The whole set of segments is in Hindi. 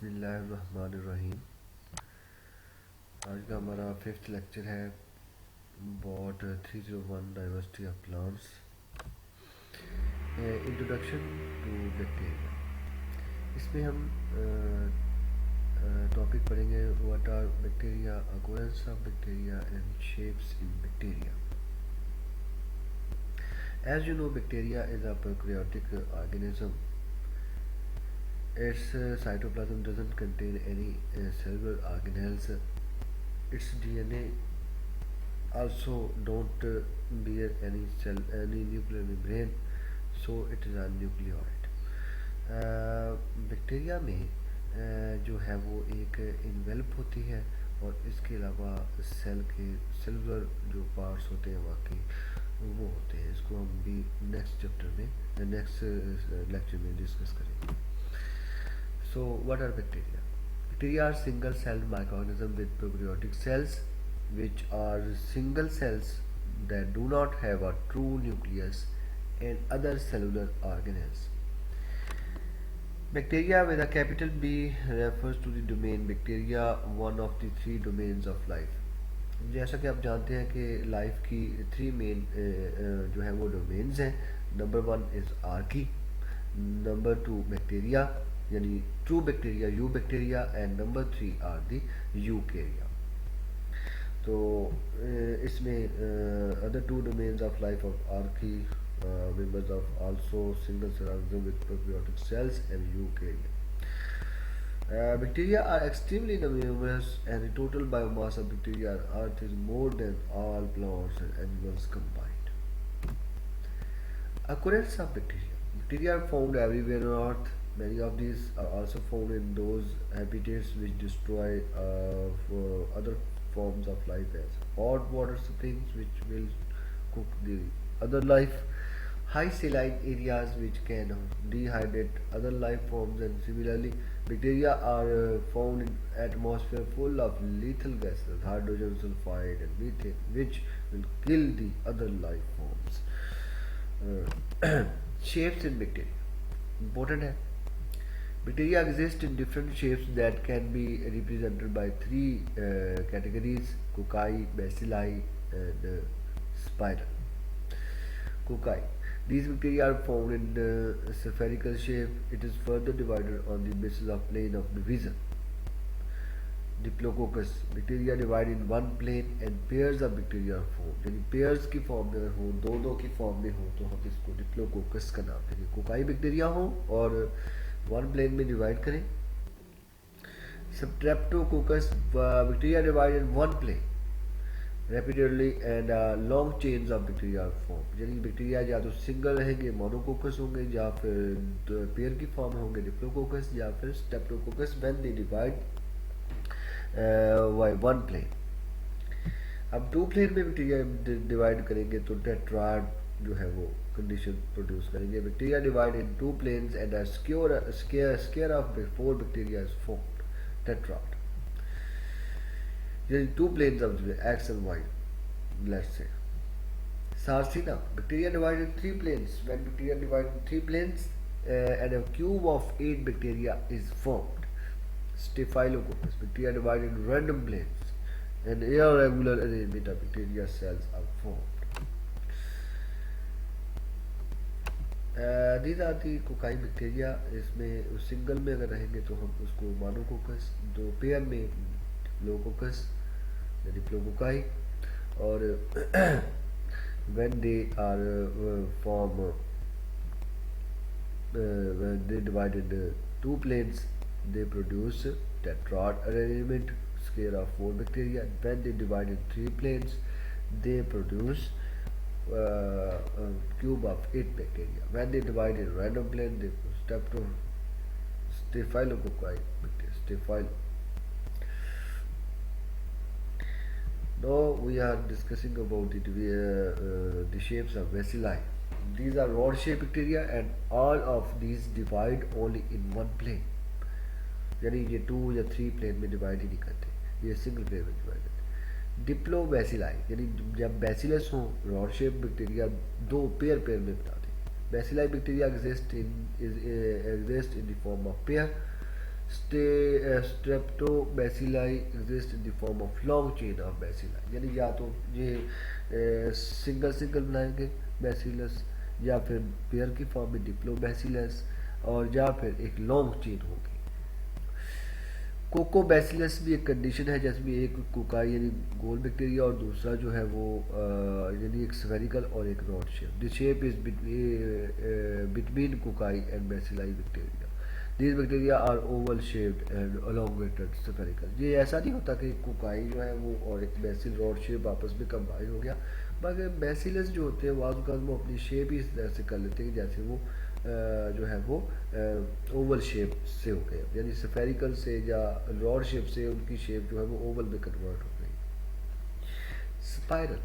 बिस्मिल्लाहिर्रहमानिर्रहीम। आज का हमारा फिफ्थ लेक्चर है BOT 301 diversity of plants, introduction to bacteria. इसमें हम टॉपिक पढ़ेंगे what are bacteria, occurrence of bacteria and shapes in bacteria. As you know, bacteria is a prokaryotic organism. Its cytoplasm doesn't contain any cellular organelles. Its DNA also don't bear any nuclear membrane, so it is a nucleoid. Bacteria में जो है वो एक इन्वेल्प होती है और इसके अलावा सेल के सेलुलर जो पार्ट्स होते हैं बाकी वो होते हैं. इसको हम भी नेक्स्ट चैप्टर में नेक्स्ट लेक्चर में डिस्कस करेंगे. So, what are bacteria? Bacteria are single-celled microorganisms with prokaryotic cells, which are single cells that do not have a true nucleus and other cellular organelles. Bacteria with a capital B refers to the domain bacteria, one of the three domains of life. जैसा कि आप जानते हैं कि लाइफ की थ्री मेन जो है वो डोमेन्स हैं. Number 1 is archaea, number 2 bacteria यानी true bacteria, eubacteria, and number 3 are the eukarya. तो इसमें other two domains of life of archaea members of also single cell organism with prokaryotic cells and eukarya. Bacteria are extremely numerous, and the total biomass of bacteria on Earth is more than all plants and animals combined. Occurrence of bacteria. Bacteria are found everywhere on Earth. Many of these are also found in those habitats which destroy for other forms of life, as hot water springs which will cook the other life, high saline areas which can dehydrate other life forms, and similarly bacteria are found in atmosphere full of lethal gases, hydrogen sulfide and methane, which will kill the other life forms. Shapes in bacteria important है. Bacteria exist in different shapes that can be represented by three categories: cocci, bacilli, and spiral. Cocci. These bacteria are found in spherical shape. It is further divided on the basis of plane of division. Diplococcus. Bacteria divide in one plane and pairs of bacteria are formed. यानी pairs की फॉर्म में अगर हो, दो की फॉर्म में हो, तो हम इसको डिप्लोकोकस का नाम देंगे. कोकाई बैक्टीरिया हो और वन प्लेन में डिवाइड करें. Streptococcus bacteria divide in one plane repeatedly and long chains of bacteria form. यानी बैक्टीरिया या तो सिंगल रहेंगे, मोनोकोकस होंगे, या फिर पेयर की फॉर्म में होंगे, डिप्लोकोकस, या फिर streptococcus when they divide by one plane. अब टू प्लेन में बैक्टीरिया डिवाइड करेंगे तो टेट्राड जो है वो कंडीशन प्रोड्यूस करेंगे. Bacteria divide in two planes and a square of four bacteria is formed, tetrad. यानी two planes of X and Y. Let's say sarcina. Bacteria divide in three planes. When bacteria divide in three planes and a cube of 8 bacteria is formed. Staphylococcus. Bacteria divide in random planes and irregular arrangement of bacteria cells are formed. These are the cocci bacteria. इसमें सिंगल में अगर रहेंगे तो हम उसको मोनोकोकस, दो पेयर में डिप्लोकोकस या डिप्लोकोकाई, और when they are form when they divide into two planes they produce tetrad arrangement, square of 4 bacteria. When they divide in three planes they produce cube of 8 bacteria. When they divide in random plane they staphylococci bacteria. Staphylo. Now we are discussing about the shapes of bacilli. These are rod shaped bacteria and all of these divide only in one plane. यानी ये टू या थ्री प्लेन में डिवाइड ही नहीं करते, ये सिंगल प्लेन में डिवाइड करते. डिप्लोबैसिलाई यानी जब बैसिलस हो, रॉड शेप बैक्टीरिया दो पेयर में बताते हैं. Bacilli bacteria exist in the form of pair. Streptobacilli exist in the form of long chain of bacilli, यानी या तो ये सिंगल सिंगल बनाएंगे बैसिलस, या फिर पेयर की फॉर्म में डिप्लोबैसिलस, और या फिर एक लॉन्ग चेन होगी। कोकोबैसिलस भी एक कंडीशन है जिसमें एक कोकाई यानी गोल बैक्टीरिया और दूसरा जो है वो यानी एक स्फेरिकल और एक rod shape. The shape is between cocci and bacilli bacteria. These bacteria are oval shaped and elongated spherical. ये ऐसा नहीं होता कि कोकाई जो है वो और एक बैसिल रॉड शेप आपस में कंबाइन हो गया, मगर बैसिलस जो होते हैं वो अपनी शेप ही इस तरह से कर लेते हैं जैसे वो जो है वो ओवल शेप से हो गए, यानी स्फेरिकल से या रॉड शेप से उनकी शेप जो है वो ओवल में कन्वर्ट हो गई। Spiral,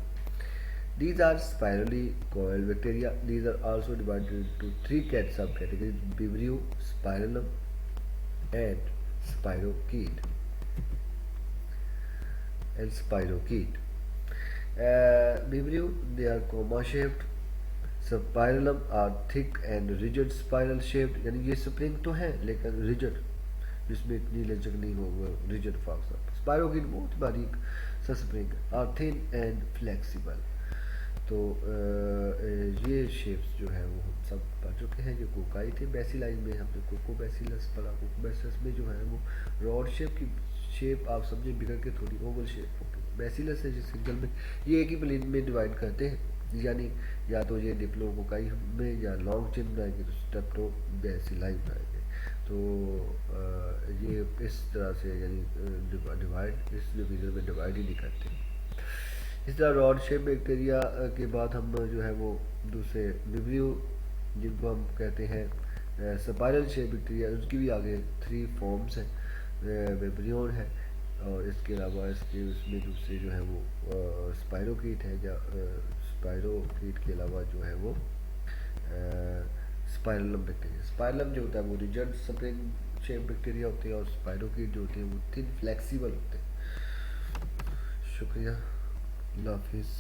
these are spirally coiled bacteria. These are also divided into three subcategories: Vibrio, Spirillum, and Spirochete. Vibrio, they are comma shaped. Spirillum are thick and rigid spiral shaped, यानी ये स्प्रिंग तो है लेकिन रिजिड, जिसमें इतनी लचक नहीं होगा, रिजिड फॉक्स। स्पाइरोकीट बहुत बारीक सा spring, are thin and flexible. तो ये शेप्स जो है वो हम सब पढ़ चुके हैं। जो कोकाई थे बैसिलाई में हमने कोकोबैसिलस पढ़ा। कोकोबैसिलस में जो है वो रॉड शेप की शेप आप समझे बिगड़ के थोड़ी ओवल शेप होगी। बैसिलस है जिस सिंगल में ये एक ही प्लेन में डिवाइड करते हैं, यानी या तो ये डिप्लो कोकाई में या लॉन्ग चेन बनाएंगे तो स्टेप्टो बैसिलाई बनाएंगे। तो ये इस तरह से यानी डिवाइड इस डिवीजन में डिवाइड ही नहीं करते। इस तरह रॉड शेप बैक्टीरिया के बाद हम जो है वो दूसरे विब्रियो जिनको हम कहते हैं स्पाइरल शेप बैक्टीरिया, उसकी भी आगे 3 फॉर्म्स हैं। विब्रियोन है और इसके अलावा इसके उसमें दूसरे जो है वो स्पाइरोकीट है, या स्पाइरोकीट के अलावा जो है वो स्पाइरलम बैक्टीरिया। स्पाइरलम जो होता है वो रिजिड स्प्रिंग शेप बैक्टीरिया होते हैं और स्पाइरोकीट जो होते हैं वो थिन फ्लेक्सिबल होते हैं। शुक्रिया, अल्लाह हाफिज़।